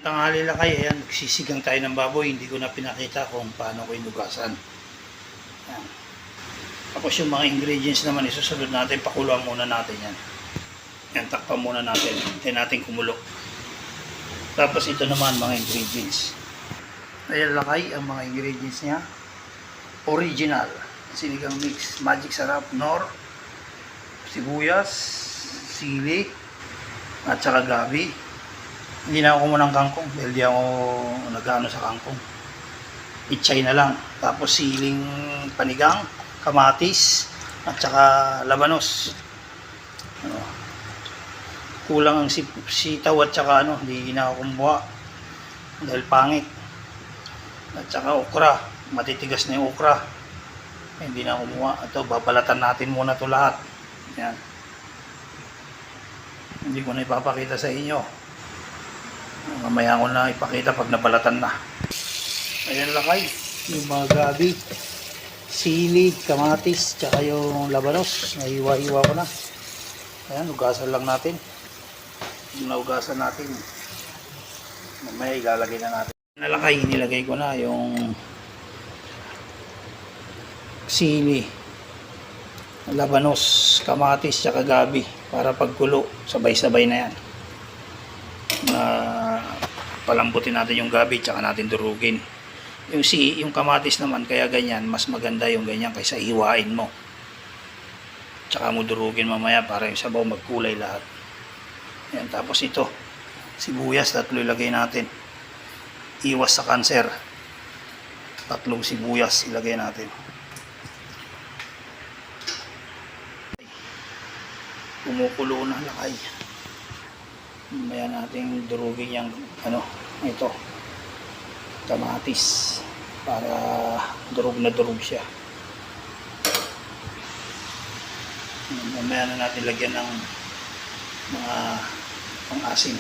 Tanghali lang kayo, ayan, nagsisigang tayo ng baboy. Hindi ko na pinakita kung paano ko inugasan. Ayan. Tapos yung mga ingredients naman, isusunod natin, pakuluan muna natin yan. Ayan, takpan muna natin. Hintayin natin kumulo. Tapos ito naman, mga ingredients. Ayan lakay, ang mga ingredients niya. Original, sinigang mix, magic sarap, nor, sibuyas, sili, at saka gabi. Hindi na ako kumuha ng kangkong dahil di ako nag-ano sa kangkong. Ichay na lang. Tapos siling panigang, kamatis, at saka labanos. Kulang ang sitaw at saka hindi na ako kumuha dahil pangit. At saka okra, matitigas na yung okra. Hindi na ako kumuha. Ito, babalatan natin muna ito lahat. Yan. Hindi ko na ipapakita sa inyo. Mamaya ko na ipakita pag nabalatan na. Ayan lakay, yung mga gabi, sili, kamatis, tsaka yung labanos, nahiwa-hiwa ko na. Ayan, ugasan lang natin. Yung naugasan natin, mamaya ilalagay na natin. Nalakay, nilagay ko na yung sili, labanos, kamatis, tsaka gabi para pagkulo, sabay-sabay na yan. Palambutin natin yung gabi tsaka natin durugin. Yung kamatis naman, kaya ganyan, mas maganda yung ganyan kaysa iwain mo. Tsaka mo durugin mamaya para yung sabaw magkulay lahat. Yan, tapos ito, sibuyas, 3 ilagay natin. Iwas sa kanser. 3 sibuyas ilagay natin. Kumukulo na lakay. Mamaya natin durugin yung ito, kamatis para durug na durug siya. Mamaya na natin lagyan ng mga pang-asim.